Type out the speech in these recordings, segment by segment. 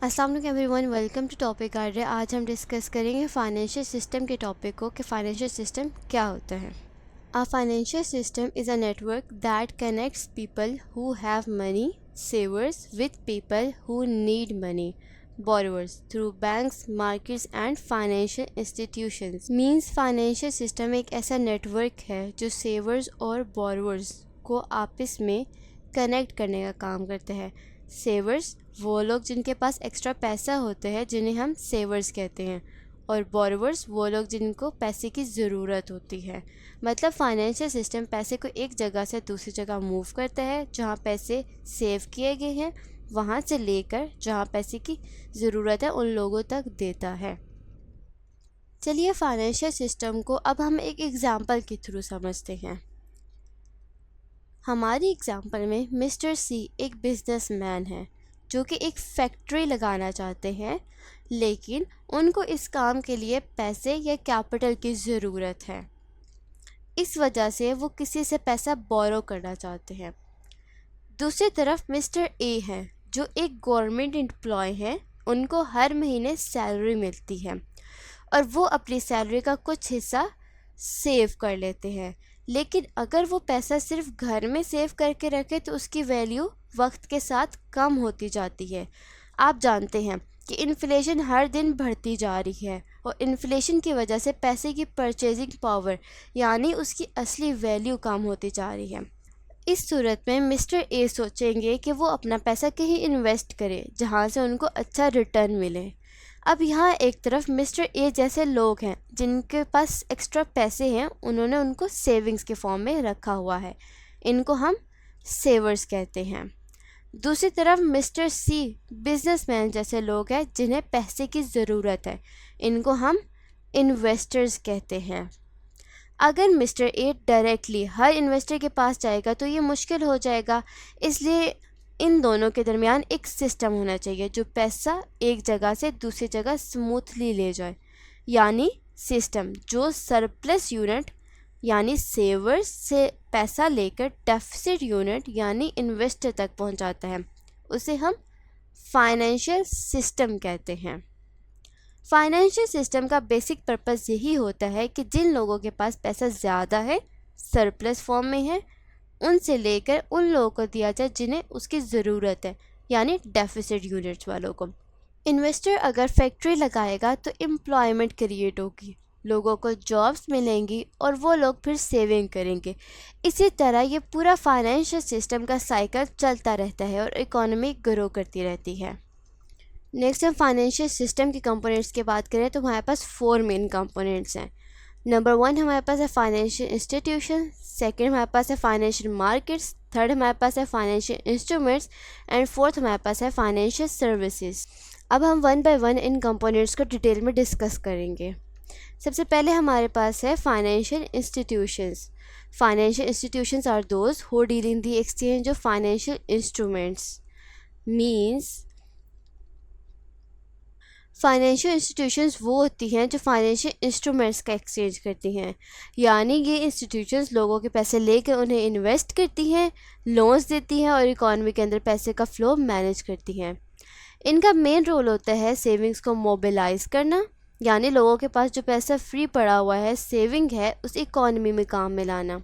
अस्सलाम वालेकुम everyone, welcome to topic order. आज हम डिस्कस करेंगे फाइनेंशियल सिस्टम के टॉपिक को कि फाइनेंशियल सिस्टम क्या होता है। A financial system is a network that connects people who have money, savers, with people who need money, borrowers through banks, markets and financial institutions। Means financial system एक ऐसा network है जो सेवर्स और borrowers को आपस में कनेक्ट करने का काम करता है। सेवर्स वो लोग जिनके पास एक्स्ट्रा पैसा होते हैं जिन्हें हम सेवर्स कहते हैं, और बोरोवर्स वो लोग जिनको पैसे की ज़रूरत होती है। मतलब फाइनेंशियल सिस्टम पैसे को एक जगह से दूसरी जगह मूव करता है, जहाँ पैसे सेव किए गए हैं वहाँ से लेकर जहाँ पैसे की ज़रूरत है उन लोगों तक देता है। चलिए फाइनेंशियल सिस्टम को अब हम एक एग्ज़ाम्पल के थ्रू समझते हैं। हमारी एग्ज़ाम्पल में मिस्टर सी एक बिजनेसमैन है जो कि एक फैक्ट्री लगाना चाहते हैं, लेकिन उनको इस काम के लिए पैसे या कैपिटल की ज़रूरत है। इस वजह से वो किसी से पैसा बोरो करना चाहते हैं। दूसरी तरफ मिस्टर ए है जो एक गवर्नमेंट एम्प्लॉय है, उनको हर महीने सैलरी मिलती है और वो अपनी सैलरी का कुछ हिस्सा सेव कर लेते हैं। लेकिन अगर वो पैसा सिर्फ घर में सेव करके रखे तो उसकी वैल्यू वक्त के साथ कम होती जाती है। आप जानते हैं कि इन्फ्लेशन हर दिन बढ़ती जा रही है और इन्फ्लेशन की वजह से पैसे की परचेजिंग पावर यानी उसकी असली वैल्यू कम होती जा रही है। इस सूरत में मिस्टर ए सोचेंगे कि वो अपना पैसा कहीं इन्वेस्ट करें जहाँ से उनको अच्छा रिटर्न मिले। अब यहाँ एक तरफ मिस्टर ए जैसे लोग हैं जिनके पास एक्स्ट्रा पैसे हैं, उन्होंने उनको सेविंग्स के फॉर्म में रखा हुआ है, इनको हम सेवर्स कहते हैं। दूसरी तरफ मिस्टर सी बिजनेसमैन जैसे लोग हैं जिन्हें पैसे की ज़रूरत है, इनको हम इन्वेस्टर्स कहते हैं। अगर mister A directly her investor के पास जाएगा तो ये मुश्किल हो जाएगा, इसलिए इन दोनों के दरमियान एक सिस्टम होना चाहिए जो पैसा एक जगह से दूसरी जगह स्मूथली ले जाए, यानी सिस्टम जो सरप्लस यूनिट यानी सेवर्स से पैसा लेकर डेफिसिट यूनिट यानी इन्वेस्टर तक पहुंचाता है, उसे हम फाइनेंशियल सिस्टम कहते हैं। फाइनेंशियल सिस्टम का बेसिक पर्पस यही होता है कि जिन लोगों के पास पैसा ज़्यादा है, सरप्लस फॉर्म में है, उनसे लेकर उन लोगों को दिया जाए जिन्हें उसकी ज़रूरत है, यानी डेफिसिट यूनिट्स वालों को। इन्वेस्टर अगर फैक्ट्री लगाएगा तो एम्प्लॉयमेंट क्रिएट होगी, लोगों को जॉब्स मिलेंगी और वो लोग फिर सेविंग करेंगे। इसी तरह ये पूरा फाइनेंशियल सिस्टम का साइकिल चलता रहता है और इकोनॉमी ग्रो करती रहती है। नेक्स्ट हम फाइनेंशियल सिस्टम के कंपोनेंट्स की बात करें तो हमारे पास 4 मेन कंपोनेंट्स हैं। नंबर 1 हमारे पास है फाइनेंशियल इंस्टीट्यूशन, सेकंड हमारे पास है फाइनेंशियल मार्केट्स, थर्ड हमारे पास है फाइनेंशियल इंस्ट्रूमेंट्स एंड फोर्थ हमारे पास है फाइनेंशियल सर्विसेज। अब हम वन बाय वन इन कंपोनेंट्स को डिटेल में डिस्कस करेंगे। सबसे पहले हमारे पास है financial institutions. Financial institutions are those who deal in the exchange of financial instruments. Means financial institutions वो होती हैं जो फाइनेंशियल इंस्ट्रूमेंट्स का एक्सचेंज करती हैं, यानी ये इंस्टीट्यूशंस लोगों के पैसे लेकर उन्हें इन्वेस्ट करती हैं, लोन्स देती हैं और इकॉनमी के अंदर पैसे का फ़्लो मैनेज करती हैं। इनका मेन रोल होता है सेविंग्स को मोबिलाइज़ करना, यानी लोगों के पास जो पैसा फ्री पड़ा हुआ है, सेविंग है, उस इकॉनमी में काम में लाना।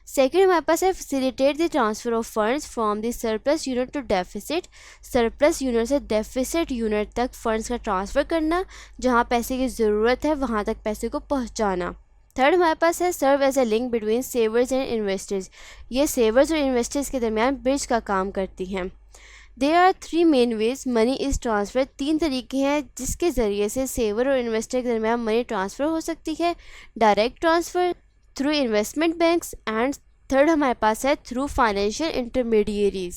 सेकेंड हमारे पास है facilitate the transfer of funds from the surplus unit to deficit. Surplus unit से डेफिसिट यूनिट तक फंड्स का ट्रांसफ़र करना, जहां पैसे की ज़रूरत है वहां तक पैसे को पहुंचाना। थर्ड हमारे पास है serve as a link between savers and investors. ये सेवर्स और इन्वेस्टर्स के दरमियान ब्रिज का काम करती हैं। There are 3 main ways money is transfer. 3 तरीके हैं जिसके ज़रिए से सेवर और इन्वेस्टर के दरमियान मनी ट्रांसफ़र हो सकती है। Direct transfer, through investment banks and third हमारे पास है थ्रू फाइनेंशियल इंटरमीडिएरीज।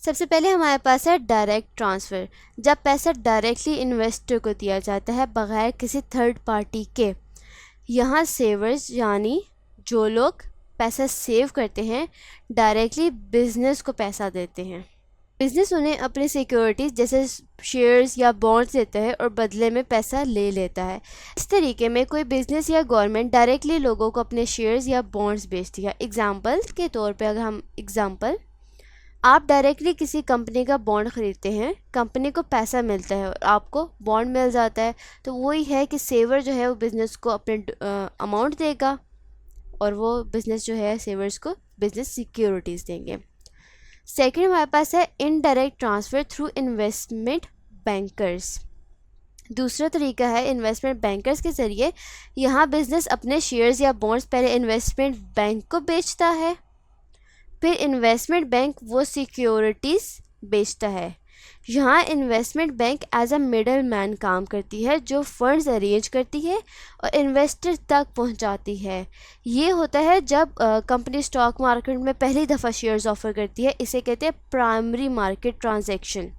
सबसे पहले हमारे पास है डायरेक्ट ट्रांसफ़र, जब पैसा डायरेक्टली इन्वेस्टर को दिया जाता है बग़ैर किसी थर्ड पार्टी के। यहाँ सेवर्स यानी जो लोग पैसा सेव करते हैं डायरेक्टली बिजनेस को पैसा देते हैं। बिजनेस उन्हें अपनी सिक्योरिटीज़ जैसे शेयर्स या बॉन्ड्स देता है और बदले में पैसा ले लेता है। इस तरीके में कोई बिजनेस या गवर्नमेंट डायरेक्टली लोगों को अपने शेयर्स या बॉन्ड्स बेचती है। एग्जांपल के तौर पे अगर हम आप डायरेक्टली किसी कंपनी का बॉन्ड ख़रीदते हैं, कंपनी को पैसा मिलता है और आपको बॉन्ड मिल जाता है, तो वही है कि सेवर जो है वो बिज़नेस को अपने अमाउंट देगा और वो बिज़नेस जो है सेवर्स को बिज़नेस सिक्योरिटीज़ देंगे। सेकंड हमारे पास है indirect transfer through investment bankers. दूसरा तरीका है इन्वेस्टमेंट बैंकर्स के ज़रिए। यहाँ बिज़नेस अपने शेयर्स या बॉन्ड्स पहले इन्वेस्टमेंट बैंक को बेचता है, फिर इन्वेस्टमेंट बैंक वो सिक्योरिटीज़ बेचता है। यहाँ investment bank as a middle man काम करती है, जो फंड्स अरेंज करती है और इन्वेस्टर तक पहुँचाती है। ये होता है जब कंपनी स्टॉक मार्केट में पहली दफ़ा शेयर्स ऑफर करती है, इसे कहते हैं प्राइमरी मार्केट ट्रांजैक्शन।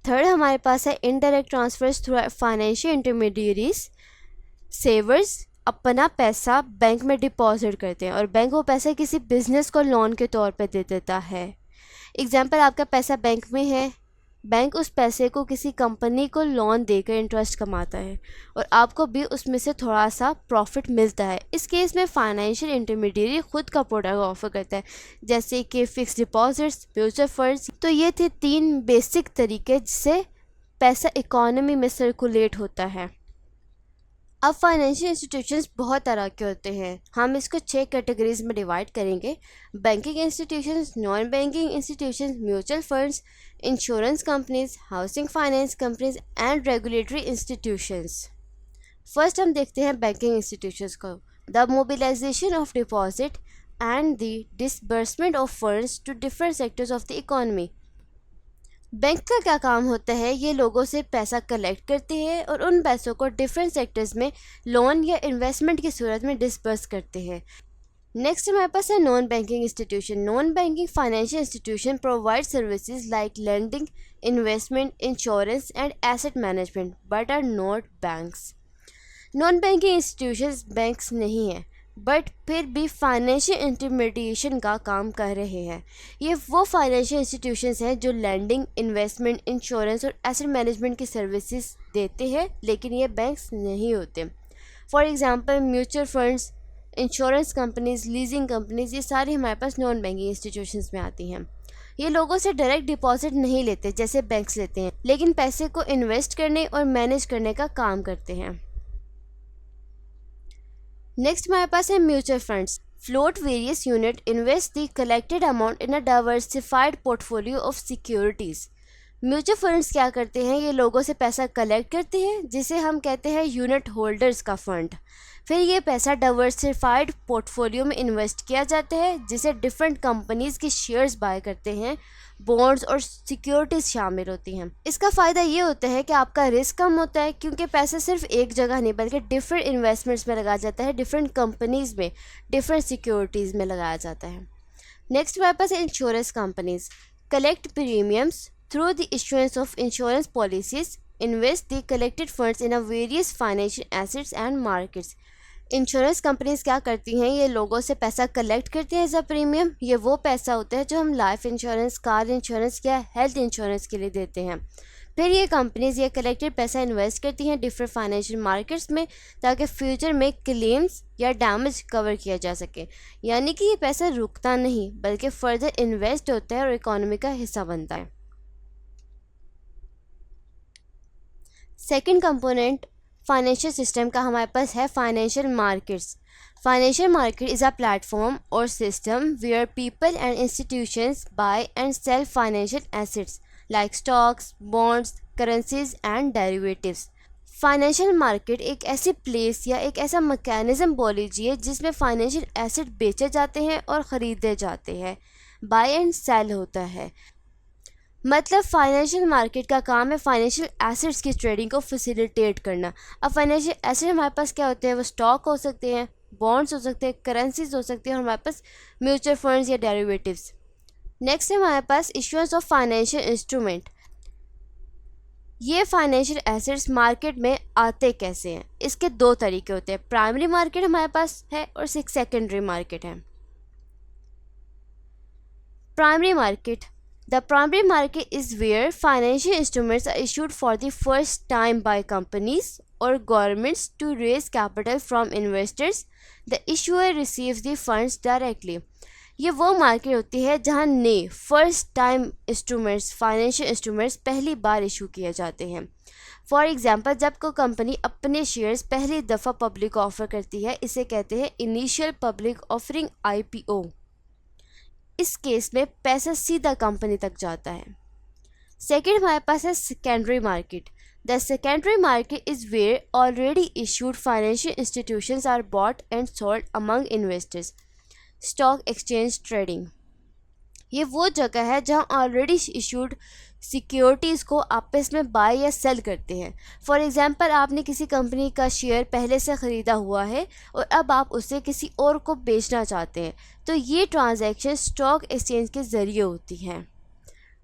थर्ड हमारे पास है indirect transfers through financial intermediaries. Savers अपना पैसा बैंक में डिपॉजिट करते हैं और बैंक वो पैसा किसी बिजनेस को लोन के तौर पे दे देता है। एग्जाम्पल, आपका पैसा बैंक में है, बैंक उस पैसे को किसी कंपनी को लोन देकर इंटरेस्ट कमाता है और आपको भी उसमें से थोड़ा सा प्रॉफिट मिलता है। इस केस में फाइनेंशियल इंटरमीडियरी खुद का प्रोडक्ट ऑफर करता है, जैसे कि फिक्स डिपॉजिट्स, म्यूचुअल फंड्स। तो ये थे 3 बेसिक तरीके जिससे पैसा इकोनॉमी में सर्कुलेट होता है। अब फाइनेंशियल इंस्टीट्यूशंस बहुत तरह के होते हैं, हम इसको 6 कैटेगरीज में डिवाइड करेंगे। Banking institutions, non banking institutions, mutual funds, insurance companies, housing finance companies and regulatory institutions. First हम देखते हैं बैंकिंग इंस्टीट्यूशंस को। The mobilisation of deposit and the disbursement of funds to different sectors of the economy. Bank का क्या काम होता है, ये लोगों से पैसा कलेक्ट करते हैं और उन पैसों को डिफरेंट सेक्टर्स में लोन या इन्वेस्टमेंट की सूरत में डिस्पर्स करते हैं। नेक्स्ट हमारे पास है non banking institution. Non banking financial institution provide services like lending, investment, insurance and asset management but are not banks. Non banking institutions banks नहीं हैं, बट फिर भी फाइनेंशियल इंटरमीडिएशन का काम कर रहे हैं। ये वो फाइनेंशियल इंस्टीट्यूशंस हैं जो लैंडिंग, इन्वेस्टमेंट, इंश्योरेंस और एसेट मैनेजमेंट की सर्विसेज देते हैं, लेकिन ये बैंक्स नहीं होते। For example mutual funds, insurance companies, leasing companies, ये सारी हमारे पास नॉन बैंकिंग इंस्टीट्यूशंस में आती हैं। ये लोगों से डायरेक्ट डिपॉजिट नहीं लेते जैसे बैंक्स लेते हैं, लेकिन पैसे को इन्वेस्ट करने और मैनेज करने का काम करते हैं। नेक्स्ट हमारे पास है mutual funds. Float various unit invest the collected amount in a diversified portfolio of securities. Mutual funds क्या करते हैं, ये लोगों से पैसा कलेक्ट करते हैं जिसे हम कहते हैं यूनिट होल्डर्स का फंड। फिर ये पैसा डाइवर्सिफाइड पोर्टफोलियो में इन्वेस्ट किया जाता है, जिसे डिफरेंट कंपनीज के शेयर्स बाय करते हैं, बॉन्ड्स और सिक्योरिटीज़ शामिल होती हैं। इसका फ़ायदा ये होता है कि आपका रिस्क कम होता है, क्योंकि पैसा सिर्फ एक जगह नहीं बल्कि डिफरेंट इन्वेस्टमेंट्स में लगाया जाता है, डिफरेंट कंपनीज़ में, डिफरेंट सिक्योरिटीज़ में लगाया जाता है। नेक्स्ट हमारे पास insurance companies collect premiums through the issuance of insurance policies, invest the collected funds in a various financial assets and markets. Insurance companies क्या करती हैं, ये लोगों से पैसा कलेक्ट करती हैं एज अ प्रीमियम। ये वो पैसा होता है जो हम लाइफ इंश्योरेंस, कार इंश्योरेंस या हेल्थ इंश्योरेंस के लिए देते हैं। फिर ये कंपनीज ये कलेक्टेड पैसा इन्वेस्ट करती हैं डिफरेंट फाइनेंशियल मार्केट्स में, ताकि फ्यूचर में क्लेम्स या डैमेज कवर किया जा सके। यानी कि ये पैसा रुकता नहीं बल्कि फर्दर इन्वेस्ट होता है और इकोनॉमी का हिस्सा बनता है। सेकेंड कंपोनेंट फाइनेंशियल सिस्टम का हमारे पास है financial markets. Financial market is a platform और system where people and institutions buy and sell financial assets like stocks, bonds, currencies and derivatives. Financial market एक ऐसी प्लेस या एक ऐसा मैकेनिज्म बोल लीजिए जिसमें फाइनेंशियल एसेट बेचे जाते हैं और ख़रीदे जाते हैं, बाय एंड सेल होता है। मतलब फाइनेंशियल मार्केट का काम है फाइनेंशियल एसेट्स की ट्रेडिंग को फैसिलिटेट करना। अब फाइनेंशियल एसेट हमारे पास क्या होते हैं, वो स्टॉक हो सकते हैं, बॉन्ड्स हो सकते हैं, करेंसीज हो सकती हैं और हमारे पास म्यूचुअल फंड्स या डेरिवेटिव्स। नेक्स्ट है हमारे पास इश्यूएंस ऑफ फाइनेंशियल इंस्ट्रूमेंट। ये फाइनेंशियल एसेट्स मार्केट में आते कैसे हैं, इसके 2 तरीके होते हैं। प्राइमरी मार्केट हमारे पास है और सेकेंडरी मार्केट है। Primary market, the primary market is where financial instruments are issued for the first time by companies or governments to raise capital from investors. The issuer receives the funds directly. ये वो market होती है जहां नए first time instruments, financial instruments पहली बार issue किए जाते हैं। फॉर एग्जांपल, जब कोई कंपनी अपने शेयर्स पहली दफ़ा पब्लिक को ऑफर करती है, इसे कहते हैं इनिशियल पब्लिक ऑफरिंग, IPO। इस केस में पैसा सीधा कंपनी तक जाता है। सेकेंड हमारे पास है secondary market. The secondary market is where already issued financial institutions are bought and sold among investors. Stock exchange trading, ये वो जगह है जहां ऑलरेडी इशूड सिक्योरिटीज़ को आपस में बाय या सेल करते हैं। फॉर एग्जांपल, आपने किसी कंपनी का शेयर पहले से ख़रीदा हुआ है और अब आप उसे किसी और को बेचना चाहते हैं, तो ये ट्रांजैक्शन स्टॉक एक्सचेंज के ज़रिए होती हैं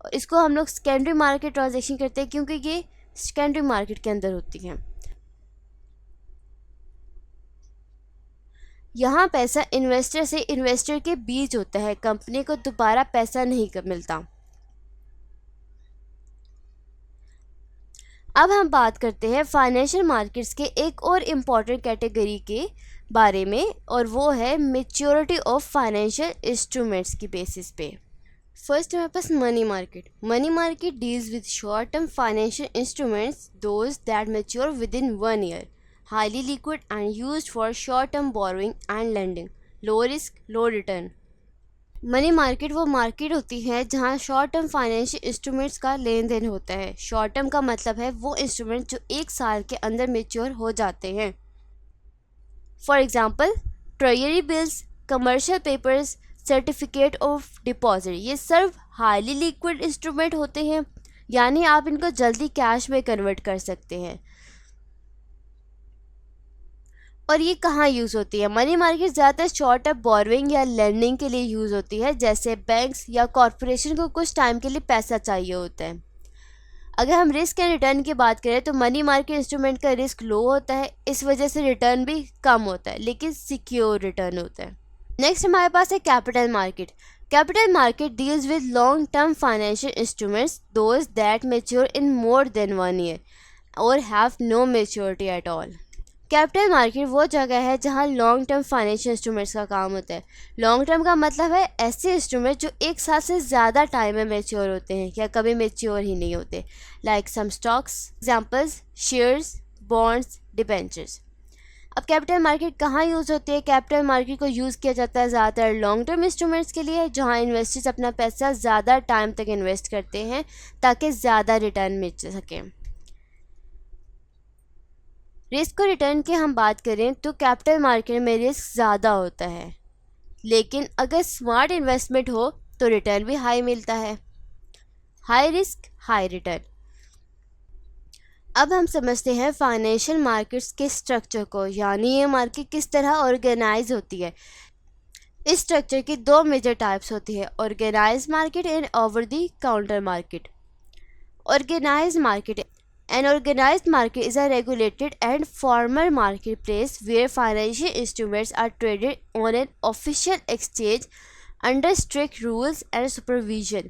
और इसको हम लोग सेकेंडरी मार्केट ट्रांजैक्शन करते हैं क्योंकि ये सेकेंडरी मार्केट के अंदर होती हैं। यहाँ पैसा इन्वेस्टर से इन्वेस्टर के बीच होता है, कंपनी को दोबारा पैसा नहीं मिलता। अब हम बात करते हैं फाइनेंशियल मार्केट्स के एक और इम्पॉर्टेंट कैटेगरी के बारे में, और वो है मैच्योरिटी ऑफ फाइनेंशियल इंस्ट्रूमेंट्स की बेसिस पे। फर्स्ट हमारे पास money market. Money market deals with short term financial instruments those that mature within 1 year, highly liquid and used for short term borrowing and lending, low risk, low return। Money market वो market होती है जहां short term financial instruments का लेन then होता है। Short term का मतलब है वो इंस्ट्रूमेंट जो 1 साल के अंदर मेच्योर हो जाते हैं। For example, treasury bills, commercial papers, certificate of deposit, ये सब हाईली लिक्विड इंस्ट्रूमेंट होते हैं, यानी आप इनको जल्दी कैश में कन्वर्ट कर सकते हैं। और ये कहाँ यूज़ होती है? मनी मार्केट ज़्यादातर शॉर्ट टर्म बोरोइंग या लैंडिंग के लिए यूज़ होती है, जैसे बैंक्स या कॉरपोरेशन को कुछ टाइम के लिए पैसा चाहिए होता है। अगर हम रिस्क एंड रिटर्न की बात करें तो मनी मार्केट इंस्ट्रूमेंट का रिस्क लो होता है, इस वजह से रिटर्न भी कम होता है, लेकिन सिक्योर रिटर्न होता है। नेक्स्ट हमारे पास है capital market. Capital market deals with long term financial instruments those that mature in more than 1 year और have no maturity at all. Capital market वो जगह है जहां लॉन्ग टर्म फाइनेंशियल इंस्ट्रूमेंट्स का काम होता है। लॉन्ग टर्म का मतलब है ऐसे इंस्ट्रूमेंट जो 1 साल से ज़्यादा टाइम में मैच्योर होते हैं या कभी मैच्योर ही नहीं होते, like some stocks, examples shares, bonds, debentures. अब कैपिटल मार्केट कहाँ यूज़ होती है? कैपिटल मार्केट को यूज़ किया जाता है ज़्यादातर लॉन्ग टर्म इंस्ट्रूमेंट्स के लिए, जहाँ इन्वेस्टर्स अपना पैसा ज़्यादा टाइम तक इन्वेस्ट करते हैं ताकि ज़्यादा रिटर्न मिल सके। रिस्क और रिटर्न की हम बात करें तो कैपिटल मार्केट में रिस्क ज़्यादा होता है, लेकिन अगर स्मार्ट इन्वेस्टमेंट हो तो रिटर्न भी हाई मिलता है। High risk high return. अब हम समझते हैं फाइनेंशियल मार्केट्स के स्ट्रक्चर को, यानी ये मार्केट किस तरह ऑर्गेनाइज होती है। इस स्ट्रक्चर की 2 मेजर टाइप्स होती है, organize market and over the counter market. Organize market, an organized market is a regulated and formal marketplace where financial instruments are traded on an official exchange under strict rules and supervision।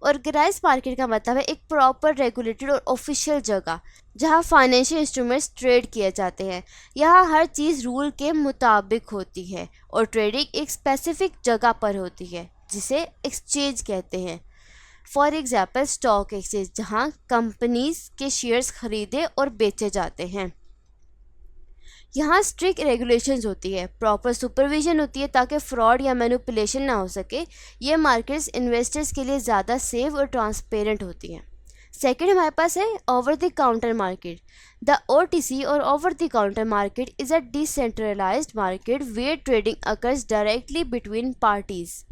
Organize market का मतलब है एक proper regulated और official जगह जहां financial instruments trade किए जाते हैं। यहाँ हर चीज़ रूल के मुताबिक होती है और ट्रेडिंग एक स्पेसिफिक जगह पर होती है जिसे एक्सचेंज कहते हैं। फॉर एग्जाम्पल, स्टॉक एक्सचेंज जहां कंपनीज के शेयर्स खरीदे और बेचे जाते हैं। यहाँ स्ट्रिक्ट रेगुलेशंस होती है, प्रॉपर सुपरविजन होती है ताकि फ्रॉड या मैनिपुलेशन ना हो सके। ये मार्केट्स इन्वेस्टर्स के लिए ज़्यादा सेफ और ट्रांसपेरेंट होती हैं। सेकेंड हमारे पास है over the counter market. The OTC और over the counter market is a decentralised market where trading occurs directly between parties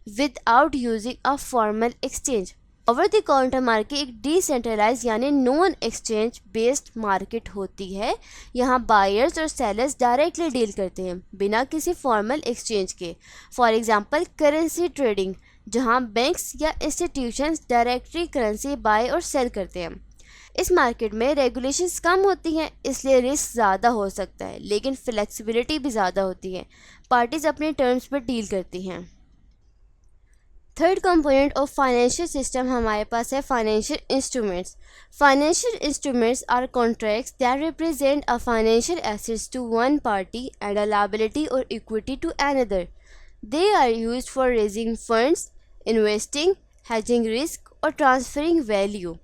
without using a formal exchange. Over the counter market एक decentralise यानी non exchange based market होती है। यहाँ buyers और sellers directly deal करते हैं बिना किसी फॉर्मल एक्सचेंज के। फॉर एग्जांपल, करेंसी ट्रेडिंग जहाँ बैंक्स या इंस्टीट्यूशंस डायरेक्टली करेंसी बाय और सेल करते हैं। इस मार्केट में रेगुलेशंस कम होती हैं, इसलिए रिस्क ज़्यादा हो सकता है, लेकिन फ्लेक्सिबिलिटी भी ज़्यादा होती है। पार्टीज अपने टर्म्स पर डील करती हैं। Third component of financial system हमारे पास है financial instruments. Financial instruments are contracts that represent a financial assets to one party and a liability और equity to another. They are used for raising funds, investing, hedging risk और transferring value.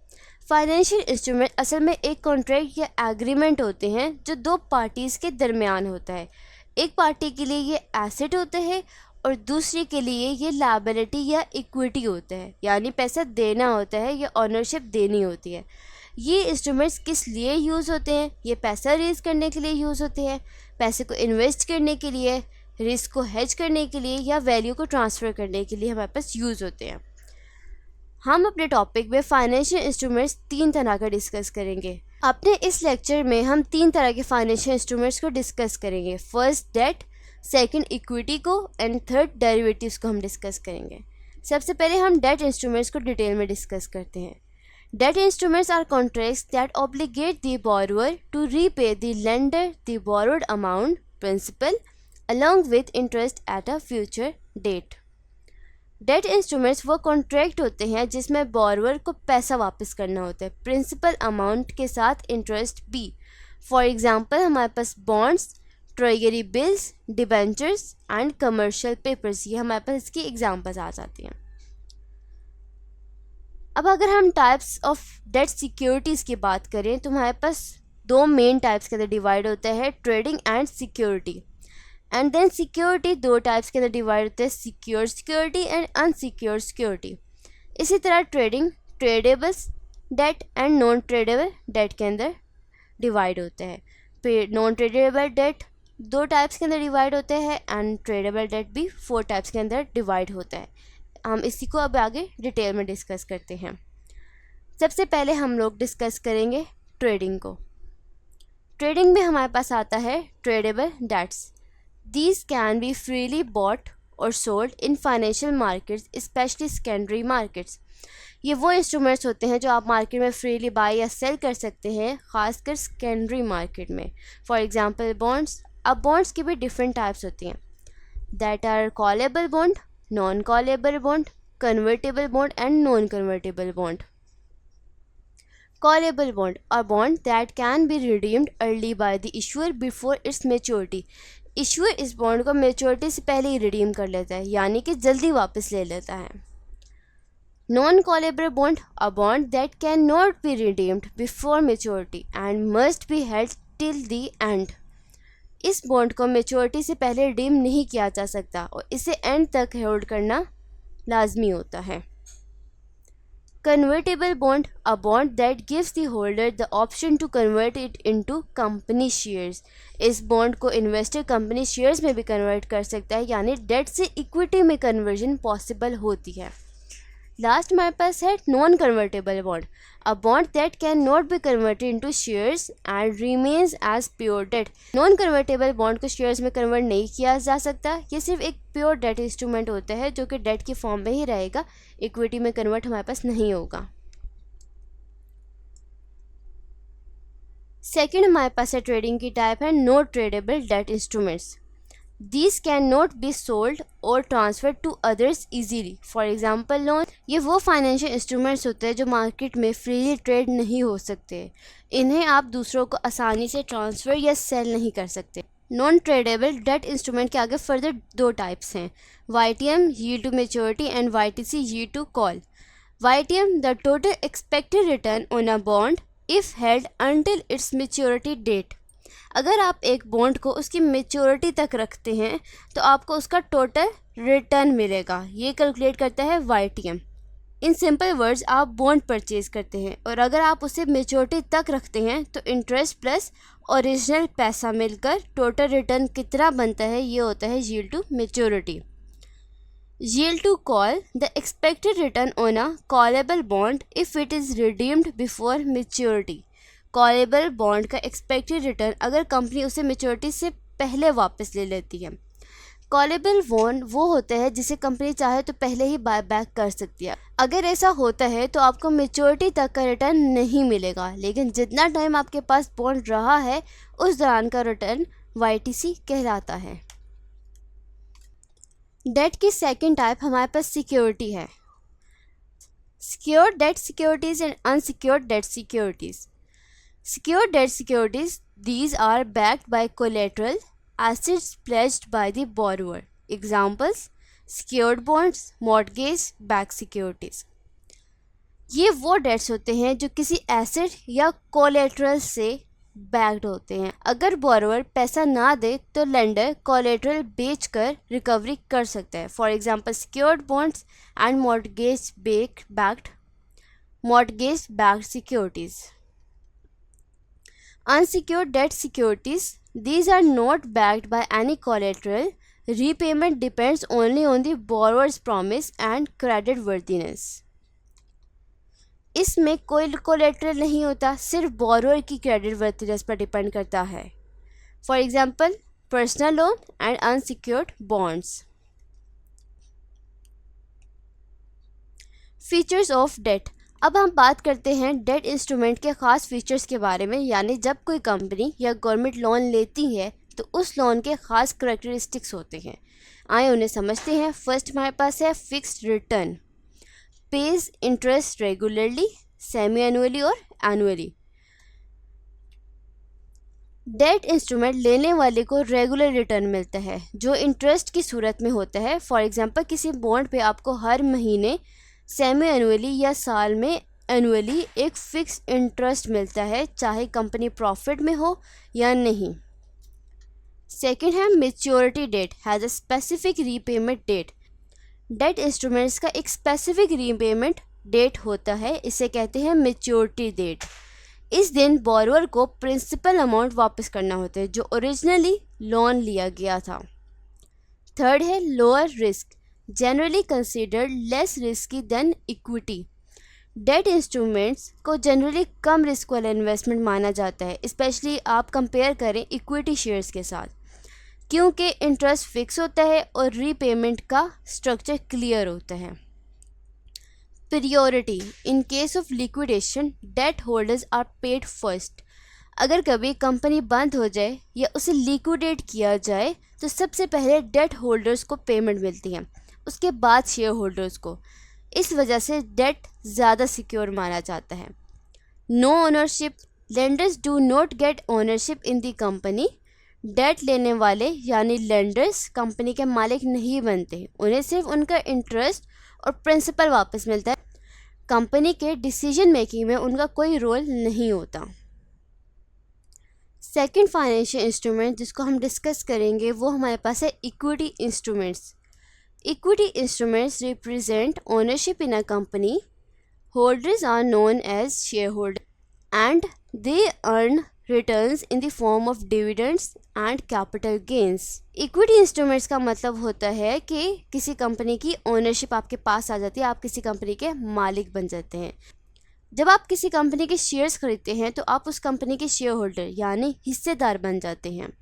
Financial instrument असल में एक contract या agreement होते हैं जो दो पार्टीज़ के दरमियान होता है। एक पार्टी के लिए ये एसेट होते हैं और दूसरे के लिए ये लायबिलिटी या इक्विटी होता है, यानी पैसा देना होता है या ऑनरशिप देनी होती है। ये इंस्ट्रूमेंट्स किस लिए यूज़ होते हैं? ये पैसा रेज करने के लिए यूज़ होते हैं, पैसे को इन्वेस्ट करने के लिए, रिस्क को हेज करने के लिए या वैल्यू को ट्रांसफ़र करने के लिए हमारे पास यूज़ होते हैं। हम अपने टॉपिक में फाइनेंशियल इंस्ट्रूमेंट्स 3 तरह का डिस्कस करेंगे। अपने इस लेक्चर में हम 3 तरह के फाइनेंशियल इंस्ट्रूमेंट्स को डिस्कस करेंगे। फर्स्ट डेट, सेकंड इक्विटी को एंड थर्ड डेरिवेटिव्स को हम डिस्कस करेंगे। सबसे पहले हम डेट इंस्ट्रूमेंट्स को डिटेल में डिस्कस करते हैं। Debt instruments are contracts that obligate the borrower to repay the lender the borrowed amount principal along with interest at a future date. Debt instruments वो कॉन्ट्रैक्ट होते हैं जिसमें बोरोवर को पैसा वापस करना होता है, प्रिंसिपल अमाउंट के साथ इंटरेस्ट भी। फॉर एग्जांपल हमारे पास bonds, treasury bills, debentures and commercial papers, ये हमारे पास इसकी एग्जांपल्स आ जाती हैं। अब अगर हम टाइप्स ऑफ डेट सिक्योरिटीज़ की बात करें तो हमारे पास 2 मेन टाइप्स के अंदर डिवाइड होता है, trading and security. And then security 2 types के अंदर डिवाइड होते हैं, secure security and unsecure security. इसी तरह trading, tradables debt and non tradable debt के अंदर डिवाइड होते हैं। नॉन ट्रेडेबल डेट 2 टाइप्स के अंदर डिवाइड होते हैं एंड ट्रेडेबल डेट भी 4 टाइप्स के अंदर डिवाइड होता है। हम इसी को अब आगे डिटेल में डिस्कस करते हैं। सबसे पहले हम लोग डिस्कस करेंगे ट्रेडिंग को। ट्रेडिंग में हमारे पास आता है tradable debts. These can be freely bought or sold in financial markets, especially secondary markets. ये वो इंस्ट्रूमेंट्स होते हैं जो आप मार्केट में फ्रीली बाय या सेल कर सकते हैं, खासकर सेकेंडरी मार्केट में। For example bonds. अब बॉन्ड्स की भी डिफरेंट टाइप्स होती हैं, that are callable bond, non callable bond, convertible bond and non convertible bond. Callable bond, a bond that can be redeemed early by the issuer before its maturity. Issuer इस bond को maturity से पहले ही redeem कर लेता है, यानी कि जल्दी वापस ले लेता है। Non callable bond, a bond that can not be redeemed before maturity and must be held till the end. इस बॉन्ड को मेच्योरिटी से पहले रिडीम नहीं किया जा सकता और इसे एंड तक होल्ड करना लाजमी होता है। Convertible bond, a bond that gives the holder the option to convert it into company shares. इस बॉन्ड को इन्वेस्टर कंपनी शेयर्स में भी कन्वर्ट कर सकता है, यानी डेट से इक्विटी में कन्वर्जन पॉसिबल होती है। लास्ट हमारे पास है non convertible bond, a bond that can not be converted into shares and remains as pure debt. Non convertible bond को शेयर्स में कन्वर्ट नहीं किया जा सकता, ये सिर्फ एक प्योर डेट इंस्ट्रूमेंट होता है जो कि डेट की फॉर्म में ही रहेगा, इक्विटी में कन्वर्ट हमारे पास नहीं होगा। सेकेंड हमारे पास है ट्रेडिंग की टाइप है no tradable debt instruments. These can not be sold और transfer to others easily. For example loan, ये वो फाइनेंशियल इंस्ट्रूमेंट्स होते हैं जो मार्केट में फ्रीली ट्रेड नहीं हो सकते, इन्हें आप दूसरों को आसानी से ट्रांसफ़र या सेल नहीं कर सकते। नॉन ट्रेडेबल डेट इंस्ट्रूमेंट के आगे फर्दर 2 टाइप्स हैं, YTM yield to maturity and YTC yield to call. YTM, the total expected return on a bond if held until its maturity date. अगर आप एक बॉन्ड को उसकी मेच्योरिटी तक रखते हैं तो आपको उसका टोटल रिटर्न मिलेगा, ये कैलकुलेट करता है YTM। इन सिंपल वर्ड्स, आप बॉन्ड परचेज करते हैं और अगर आप उसे मेच्योरिटी तक रखते हैं तो इंटरेस्ट प्लस ओरिजिनल पैसा मिलकर टोटल रिटर्न कितना बनता है, ये होता है yield to maturity. Yield to call, the expected return on a callable bond if it is redeemed before maturity. Callable bond का एक्सपेक्टेड रिटर्न अगर कंपनी उसे मेच्योरिटी से पहले वापस ले लेती है। कॉलेबल बॉन्ड वो होता है जिसे कंपनी चाहे तो पहले ही बाय बैक कर सकती है। अगर ऐसा होता है तो आपको मेच्योरिटी तक का रिटर्न नहीं मिलेगा, लेकिन जितना टाइम आपके पास बॉन्ड रहा है उस दौरान का रिटर्न YTC कहलाता है। डेट की सेकेंड टाइप हमारे पास सिक्योरिटी है, secured debt securities and unsecured debt securities. Secured debt securities, these are backed by collateral assets pledged by the borrower. Examples secured bonds, mortgage backed securities. ये वो dates होते हैं जो किसी एसेट या कोलेटरल से बैक्ड होते हैं। अगर बोरोवर पैसा ना दे तो लेंडर कोलेटरल बेचकर रिकवरी कर सकता है। For example secured bonds and mortgage backed securities. Unsecured debt securities, these are not backed by any collateral. Repayment depends only on the borrower's promise and credit worthiness. इसमें कोई collateral नहीं होता, सिर्फ borrower की credit वर्थिनेस पर depend करता है। For example personal loan and unsecured bonds. Features of debt. अब हम बात करते हैं डेट इंस्ट्रूमेंट के ख़ास फीचर्स के बारे में, यानी जब कोई कंपनी या गवर्नमेंट लोन लेती है तो उस लोन के ख़ास करैक्टरिस्टिक्स होते हैं। आइए उन्हें समझते हैं। फर्स्ट हमारे पास है fixed return, page interest regularly, semi annually और एनुअली। डेट इंस्ट्रूमेंट लेने वाले को रेगुलर रिटर्न मिलता है जो इंटरेस्ट की सूरत में होता है। फॉर एग्जांपल किसी बॉन्ड पे आपको हर महीने सेमी एनुअली या साल में एनुअली एक फिक्स इंटरेस्ट मिलता है, चाहे कंपनी प्रॉफिट में हो या नहीं। सेकंड है maturity date has a specific repayment date. Debt instruments का एक स्पेसिफिक रीपेमेंट डेट होता है, इसे कहते हैं मैच्योरिटी डेट। इस दिन बोरोअर को प्रिंसिपल अमाउंट वापस करना होता है जो ओरिजिनली लोन लिया गया था। थर्ड है lower risk, generally considered less risky than equity. Debt instruments को जनरली कम रिस्क वाला इन्वेस्टमेंट माना जाता है, स्पेशली आप कंपेयर करें इक्विटी शेयर्स के साथ, क्योंकि इंटरेस्ट फिक्स होता है और रीपेमेंट का स्ट्रक्चर क्लियर होता है। Priority, in case of liquidation debt holders are paid first. अगर कभी कंपनी बंद हो जाए या उसे लिक्विडेट किया जाए तो सबसे पहले डेट होल्डर्स को पेमेंट मिलती है, उसके बाद शेयर होल्डर्स को। इस वजह से डेट ज़्यादा सिक्योर माना जाता है। No ownership, lenders do not get ownership in the company. Debt लेने वाले यानी लेंडर्स कंपनी के मालिक नहीं बनते, उन्हें सिर्फ उनका इंटरेस्ट और प्रिंसिपल वापस मिलता है। कंपनी के डिसीजन मेकिंग में उनका कोई रोल नहीं होता। सेकंड फाइनेंशियल इंस्ट्रूमेंट जिसको हम डिस्कस करेंगे वो हमारे पास है equity instruments. Equity instruments represent ownership in a company. Holders are known as shareholders and they earn returns in the form of dividends and capital gains. Equity instruments का मतलब होता है कि किसी कंपनी की ओनरशिप आपके पास आ जाती है, आप किसी कंपनी के मालिक बन जाते हैं। जब आप किसी कंपनी के शेयर्स खरीदते हैं तो आप उस कंपनी के शेयर होल्डर यानी हिस्सेदार बन जाते हैं।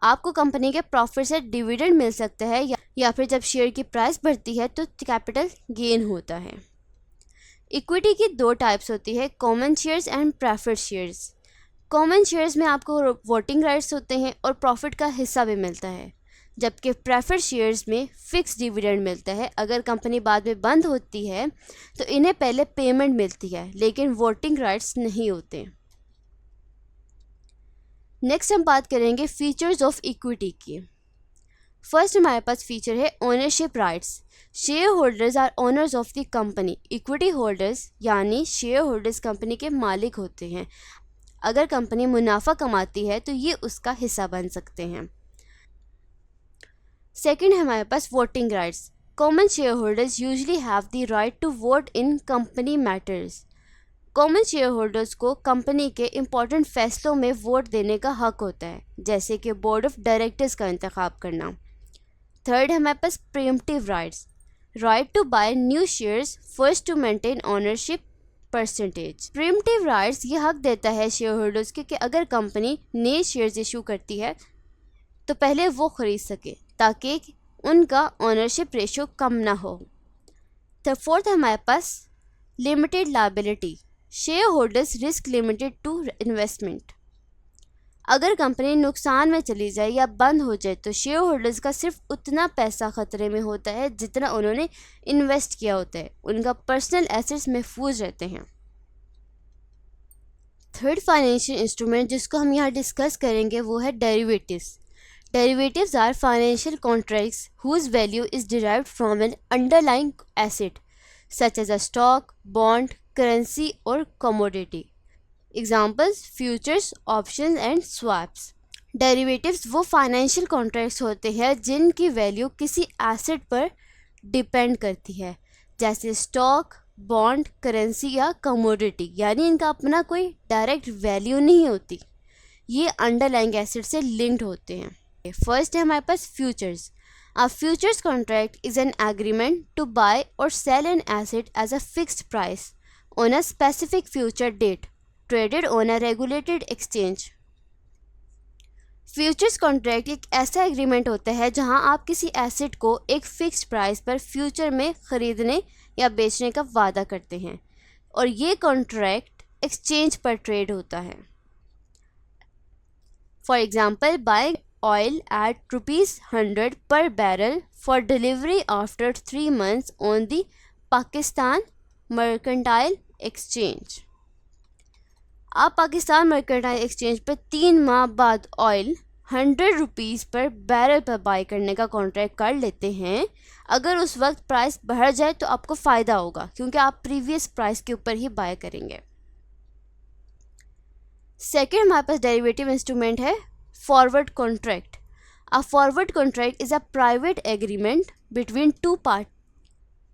आपको कंपनी के प्रॉफिट से डिविडेंड मिल सकता है या फिर जब शेयर की प्राइस बढ़ती है तो कैपिटल गेन होता है। इक्विटी की दो टाइप्स होती है, common shares and preferred shares. Common shares में आपको वोटिंग राइट्स होते हैं और प्रॉफिट का हिस्सा भी मिलता है, जबकि प्रेफर्ड शेयर्स में फिक्स डिविडेंड मिलता है। अगर कंपनी बाद में बंद होती है तो इन्हें पहले पेमेंट मिलती है लेकिन वोटिंग राइट्स नहीं होते। नेक्स्ट हम बात करेंगे फीचर्स ऑफ इक्विटी की। फर्स्ट हमारे पास फीचर है ownership rights. Share holders are owners of the company. Equity holders यानी शेयर होल्डर्स कंपनी के मालिक होते हैं। अगर कंपनी मुनाफा कमाती है तो ये उसका हिस्सा बन सकते हैं। सेकंड है हमारे पास voting rights. Common share holders usually have the right to vote in company matters. Common share holders को कंपनी के इम्पॉर्टेंट फैसलों में वोट देने का हक होता है, जैसे कि बोर्ड ऑफ डायरेक्टर्स का इंतखाब करना। थर्ड है हमारे पास preemptive rights. Right to buy new shares first to maintain ownership percentage. Preemptive rights ये हक देता है शेयर होल्डर्स के कि अगर कंपनी नए शेयर्स इशू करती है तो पहले वो खरीद सके ताकि उनका ओनरशिप रेशो कम ना हो। तो फोर्थ है हमारे पास limited liability. Share holders risk limited to investment. अगर कंपनी नुकसान में चली जाए या बंद हो जाए तो शेयर होल्डर्स का सिर्फ उतना पैसा खतरे में होता है जितना उन्होंने इन्वेस्ट किया होता है। उनका पर्सनल एसेट्स महफूज रहते हैं। थर्ड फाइनेंशियल इंस्ट्रूमेंट जिसको हम यहाँ डिस्कस करेंगे वो है derivatives. Derivatives are financial contracts whose value is derived from an underlying asset, such as a stock, bond, currency, or commodity. Examples: futures, options and swaps. Derivatives वो financial contracts होते हैं जिनकी वैल्यू किसी asset पर depend करती है, जैसे stock, bond, currency या कमोडिटी, यानी इनका अपना कोई डायरेक्ट वैल्यू नहीं होती, ये अंडरलाइंग एसेट से लिंक्ड होते हैं। फर्स्ट है हमारे पास futures. A futures contract is an agreement to buy और sell an asset as a fixed price on a specific future date, traded on a regulated exchange. Futures contract एक ऐसा agreement होता है जहां आप किसी एसेट को एक फिक्स्ड प्राइस पर फ्यूचर में ख़रीदने या बेचने का वादा करते हैं और ये कॉन्ट्रैक्ट एक्सचेंज पर ट्रेड होता है। For example, buying oil eight ₹100 पर barrel for delivery after 3 months on the Pakistan mercantile exchange. आप पाकिस्तान मर्केंटाइल एक्सचेंज पर 3 माह बाद ऑयल ₹100 पर बैरल पर बाय करने का कॉन्ट्रैक्ट कर लेते हैं। अगर उस वक्त प्राइस बढ़ जाए तो आपको फ़ायदा होगा क्योंकि आप प्रीवियस प्राइस के ऊपर ही बाय करेंगे। सेकेंड हमारे पास डेरिवेटिव इंस्ट्रूमेंट है forward contract. A forward contract is a private agreement between two part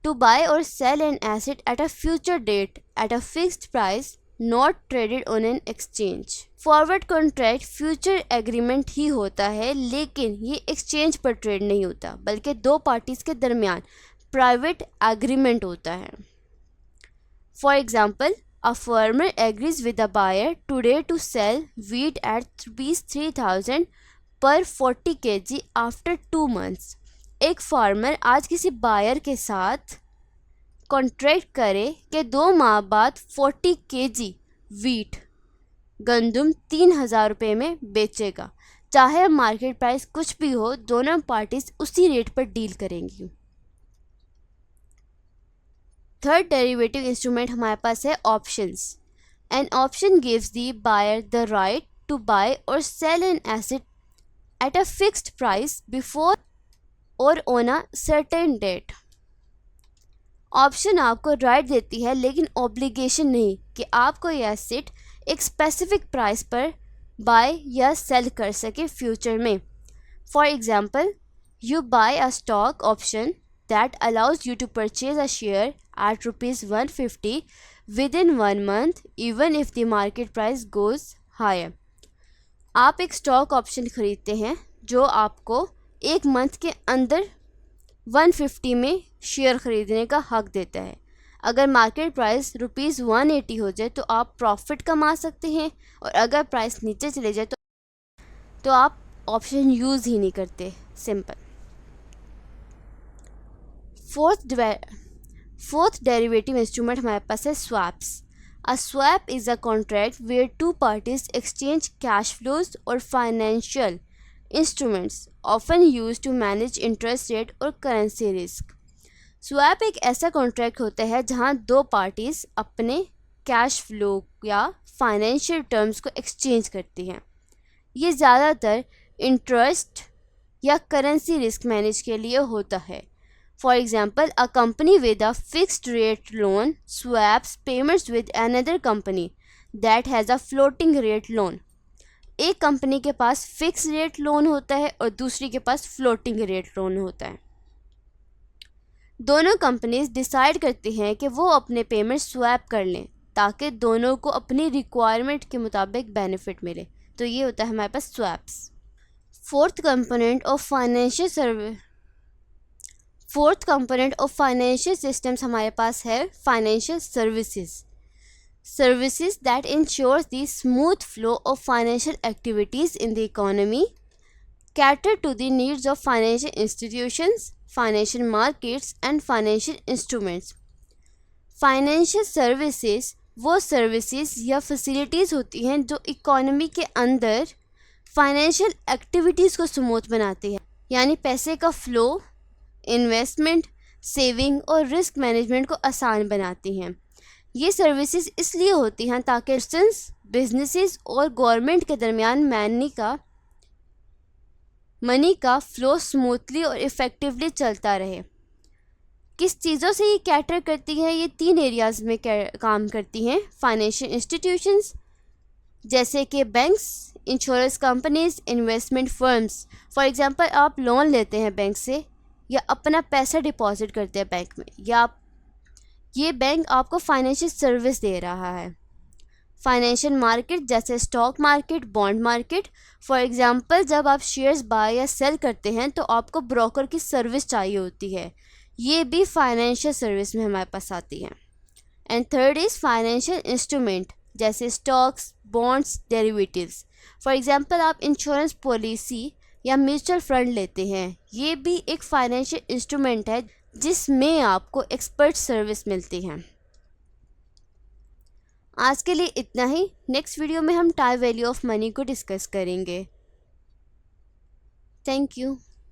to buy और sell an asset at a future date at a fixed price not traded on an exchange. Forward contract future agreement ही होता है लेकिन ये exchange पर trade नहीं होता बल्कि दो पार्टीज के दरमियान प्राइवेट एग्रीमेंट होता है। For example, a farmer agrees with a buyer today to sell wheat at ₹3,000 per 40 kg after 2 months। एक फार्मर आज किसी बायर के साथ कॉन्ट्रैक्ट करे कि 2 माह बाद 40 kg वीट गंदम ₹3,000 में बेचेगा। चाहे मार्केट प्राइस कुछ भी हो, दोनों पार्टीज उसी रेट पर डील करेंगी। थर्ड डेरिवेटिव इंस्ट्रूमेंट हमारे पास है options. An option gives the buyer the right to buy और sell an asset at a fixed price before और on a certain date. Option आपको राइट देती है लेकिन ऑब्लिगेशन नहीं कि आपको यह एसेट एक स्पेसिफिक प्राइस पर बाय या सेल कर सके फ्यूचर में। For example, you buy a stock option that allows you to purchase a share at ₹150 within 1 month even if the market price goes higher. आप एक stock option खरीदते हैं जो आपको 1 month के अंदर 150 में शेयर खरीदने का हक देता है। अगर मार्केट प्राइस ₹180 हो जाए तो आप प्रॉफिट कमा सकते हैं और अगर प्राइस नीचे चले जाए तो आप ऑप्शन यूज़ ही नहीं करते। सिंपल। फोर्थ डेरिवेटिव इंस्ट्रूमेंट हमारे पास है swaps. A swap is a contract where two parties exchange cash flows और financial instruments often use to manage interest rate और करेंसी रिस्क। स्वैप एक ऐसा कॉन्ट्रैक्ट होता है जहां दो पार्टीज अपने कैश फ्लो या फाइनेंशियल टर्म्स को एक्सचेंज करती हैं। ये ज़्यादातर इंटरेस्ट या करेंसी रिस्क मैनेज के लिए होता है। For example, a company with a fixed rate loan swaps payments with another company that has a floating rate loan. एक कंपनी के पास फिक्स रेट लोन होता है और दूसरी के पास फ्लोटिंग रेट लोन होता है। दोनों कंपनीज डिसाइड करती हैं कि वो अपने पेमेंट स्वैप कर लें ताकि दोनों को अपनी रिक्वायरमेंट के मुताबिक बेनिफिट मिले। तो ये होता है हमारे पास swaps. Fourth component of financial systems हमारे पास है financial services that ensures the smooth flow of financial activities in the economy, cater to the needs of financial institutions, financial markets and financial instruments. Financial services वो services या facilities होती हैं जो economy के अंदर फाइनेंशियल एक्टिविटीज़ को smooth बनाती है, यानी पैसे का फ्लो, इन्वेस्टमेंट, सेविंग और रिस्क मैनेजमेंट को आसान बनाती हैं। ये सर्विसेज इसलिए होती हैं ताकि बिजनेसेस और गवर्नमेंट के दरमियान मनी का मनी का फ्लो स्मूथली और इफ़ेक्टिवली चलता रहे। किस चीज़ों से ये कैटर करती है? ये 3 एरियाज़ में काम करती हैं। फाइनेंशियल इंस्टीट्यूशंस जैसे कि banks, insurance companies, investment firms. For example आप लोन लेते हैं बैंक से या अपना पैसा डिपॉजिट करते हैं बैंक में, या ये बैंक आपको फाइनेंशियल सर्विस दे रहा है। फाइनेंशियल मार्केट जैसे stock market, bond market. For example जब आप शेयर्स बाय या सेल करते हैं तो आपको ब्रोकर की सर्विस चाहिए होती है, ये भी फाइनेंशियल सर्विस में हमारे पास आती है। And third is financial instrument जैसे stocks, bonds, derivatives. For example आप इंश्योरेंस पॉलिसी या म्यूचुअल फंड लेते हैं, ये भी एक फाइनेंशियल इंस्ट्रूमेंट है जिसमें आपको एक्सपर्ट सर्विस मिलती है। आज के लिए इतना ही। नेक्स्ट वीडियो में हम टाइम वैल्यू ऑफ मनी को डिस्कस करेंगे। Thank you.